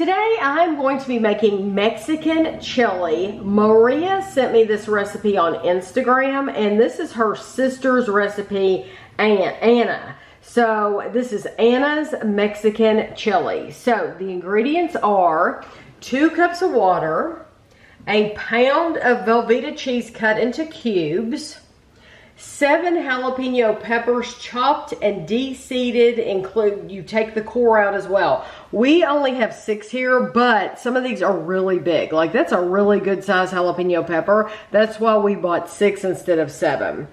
Today I'm going to be making Mexican chili. Maria sent me this recipe on Instagram, and this is her sister's recipe, Anna. So this is Anna's Mexican chili. So the ingredients are 2 cups of water, a pound of Velveeta cheese cut into cubes, 7 jalapeno peppers chopped and de-seeded, include you take the core out as well. We only have 6 here, but some of these are really big. Like that's a really good size jalapeno pepper. That's why we bought 6 instead of 7.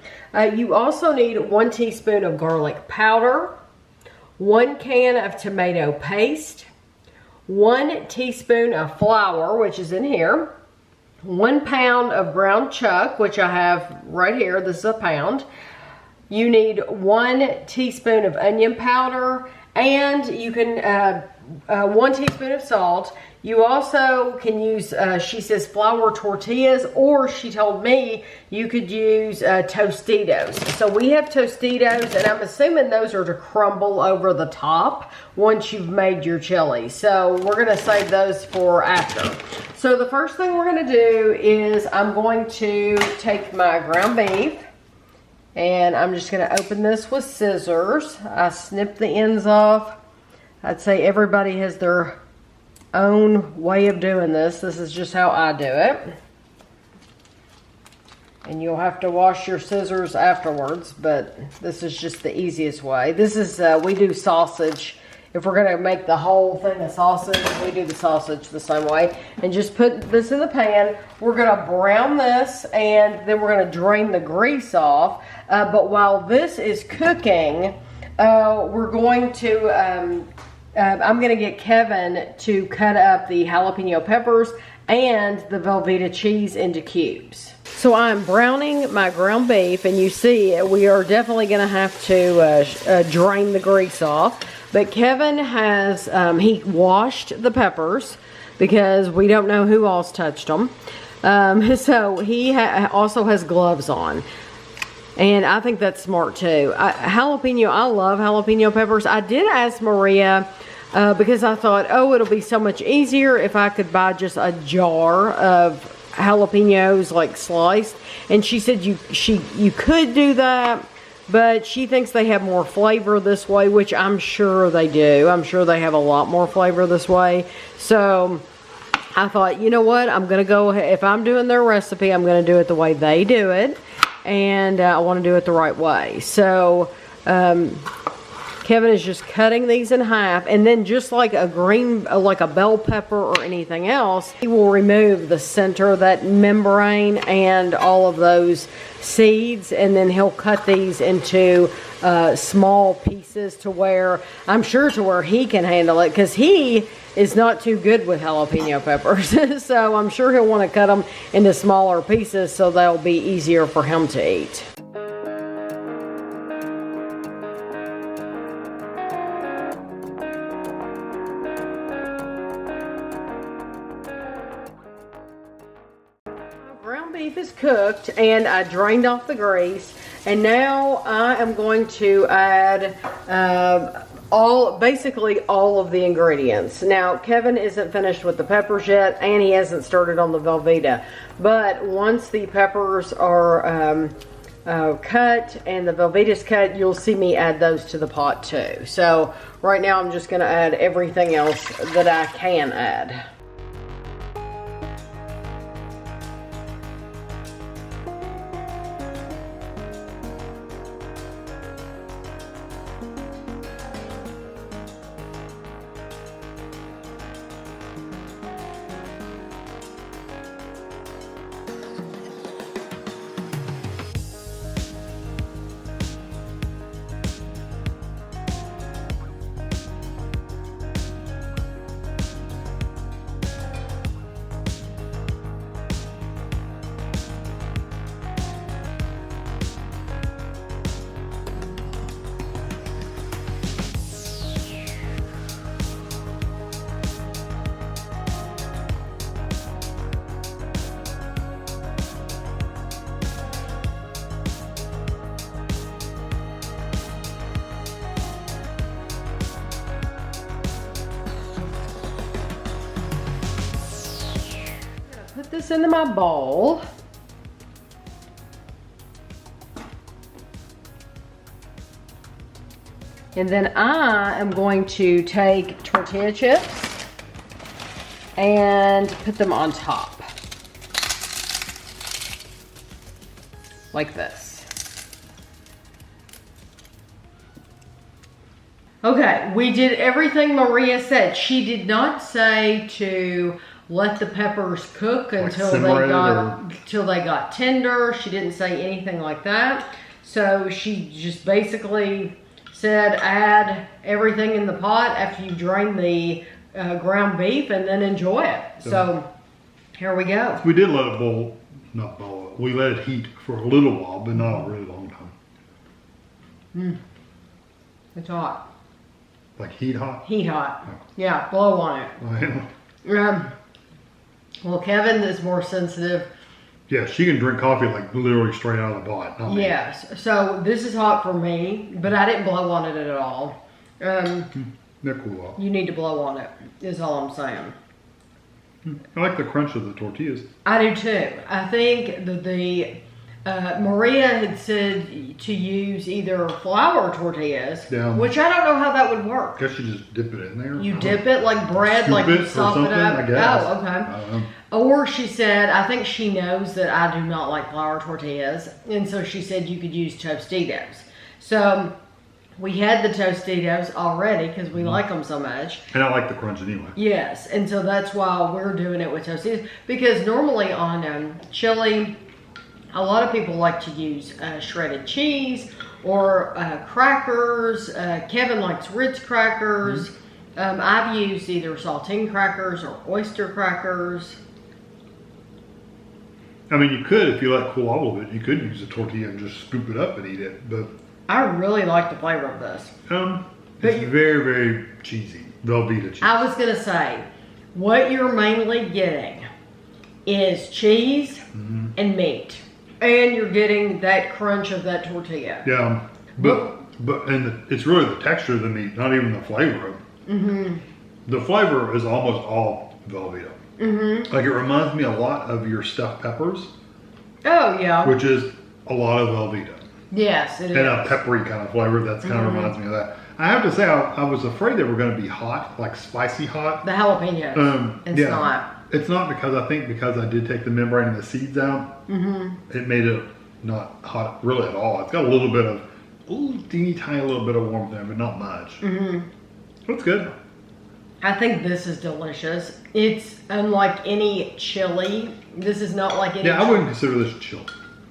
You also need 1 teaspoon of garlic powder, 1 can of tomato paste, 1 teaspoon of flour, which is in here, 1 pound of ground chuck, which I have right here. This is a pound. You need 1 teaspoon of onion powder, and you can 1 teaspoon of salt. You also can use, she says flour tortillas, or she told me you could use Tostitos. So we have Tostitos, and I'm assuming those are to crumble over the top once you've made your chili. So we're gonna save those for after. So the first thing we're gonna do is I'm going to take my ground beef, and I'm just gonna open this with scissors. I snip the ends off. I'd say everybody has their own way of doing this. This is just how I do it. And you'll have to wash your scissors afterwards, but this is just the easiest way. This is, we do sausage. If we're gonna make the whole thing a sausage, we do the sausage the same way. And just put this in the pan. We're gonna brown this, and then we're gonna drain the grease off. But while this is cooking, we're going to, I'm gonna get Kevin to cut up the jalapeno peppers and the Velveeta cheese into cubes. So I'm browning my ground beef, and you see we are definitely gonna have to drain the grease off. But Kevin has, he washed the peppers because we don't know who else touched them. So he also has gloves on. And I think that's smart too. I love jalapeno peppers. I did ask Maria because I thought, oh, it'll be so much easier if I could buy just a jar of jalapenos like sliced. And she said you could do that, but she thinks they have more flavor this way, which I'm sure they do. I'm sure they have a lot more flavor this way. So I thought, you know what? I'm going to go ahead. If I'm doing their recipe, I'm going to do it the way they do it. And I want to do it the right way. So Kevin is just cutting these in half, and then just like a green, like a bell pepper or anything else, he will remove the center, that membrane, and all of those seeds, and then he'll cut these into small pieces to where, I'm sure to where he can handle it, because he is not too good with jalapeno peppers. So I'm sure he'll want to cut them into smaller pieces so they'll be easier for him to eat. Ground beef is cooked, and I drained off the grease, and now I am going to add basically all of the ingredients. Now Kevin isn't finished with the peppers yet, and he hasn't started on the Velveeta, but once the peppers are cut and the Velveeta's cut, you'll see me add those to the pot too. So right now I'm just going to add everything else that I can add. this into my bowl. And then I am going to take tortilla chips and put them on top. Like this. Okay, we did everything Maria said. She did not say to let the peppers cook until they got tender. She didn't say anything like that. So she just basically said add everything in the pot after you drain the ground beef and then enjoy it. So here we go. We did let it boil, not boil, we let it heat for a little while, but not a really long time. It's hot. Like heat hot? Heat hot. Oh. Yeah, blow on it. I am. Well, Kevin is more sensitive. Yeah, she can drink coffee like literally straight out of the pot. Not me. Yes, so this is hot for me, but I didn't blow on it at all. They're cool. You need to blow on it, is all I'm saying. I like the crunch of the tortillas. I do too. I think that Maria had said to use either flour tortillas, which I don't know how that would work. I guess you just dip it in there. You dip it like bread, Scoop like it you soften it up. I guess. Oh, okay. Or she said, I think she knows that I do not like flour tortillas, and so she said you could use Tostitos. So we had the Tostitos already because we like them so much. And I like the crunch anyway. Yes, and so that's why we're doing it with Tostitos, because normally on chili, a lot of people like to use shredded cheese or crackers. Kevin likes Ritz crackers. I've used either saltine crackers or oyster crackers. I mean, you could, if you let it cool off a little bit, you could use a tortilla and just scoop it up and eat it. But I really like the flavor of this. It's very, very cheesy. Velveeta cheese. I was going to say, what you're mainly getting is cheese and meat. And you're getting that crunch of that tortilla. Yeah, it's really the texture of the meat, not even the flavor of it. The flavor is almost all Velveeta. Like it reminds me a lot of your stuffed peppers. Oh yeah. Which is a lot of Velveeta. Yes, it is. And a peppery kind of flavor. That's kind of reminds me of that. I have to say, I was afraid they were going to be hot, like spicy hot. The jalapenos. It's not. It's not because I did take the membrane and the seeds out. It made it not hot really at all. It's got a little bit of, teeny tiny little bit of warmth there, but not much. It's good. I think this is delicious. It's unlike any chili. This is not like any. Yeah, I wouldn't consider this chili.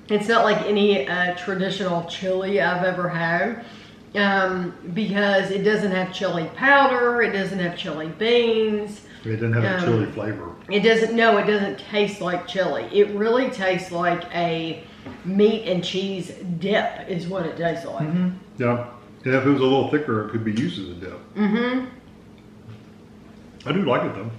It's not like any traditional chili I've ever had. Because it doesn't have chili powder. It doesn't have chili beans. It doesn't have a chili flavor. It doesn't taste like chili. It really tastes like a meat and cheese dip is what it tastes like. Yeah. And if it was a little thicker, it could be used as a dip. I do like it though.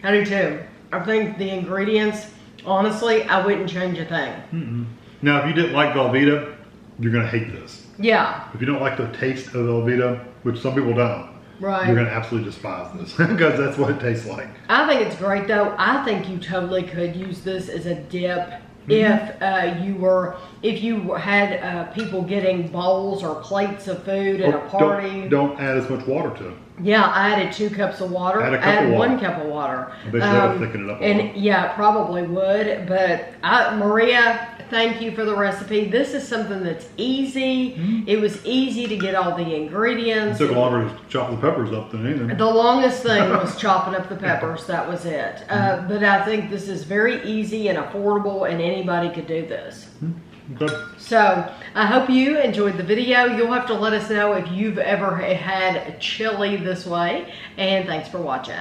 I do too. I think the ingredients, honestly, I wouldn't change a thing. Now, if you didn't like Velveeta, you're going to hate this. Yeah. If you don't like the taste of Velveeta, which some people don't, right, you're going to absolutely despise this because that's what it tastes like. I think it's great though. I think you totally could use this as a dip if you had people getting bowls or plates of food at a party. Don't add as much water to it. Yeah, I added 2 cups of water. Add a cup of water. 1 cup of water. I bet that would thicken it up a lot. Yeah, it probably would. But Maria, thank you for the recipe. This is something that's easy. It was easy to get all the ingredients. It took longer to chop the peppers up than anything. The longest thing was chopping up the peppers. That was it. But I think this is very easy and affordable, and anybody could do this. Okay. So I hope you enjoyed the video. You'll have to let us know if you've ever had chili this way. And thanks for watching.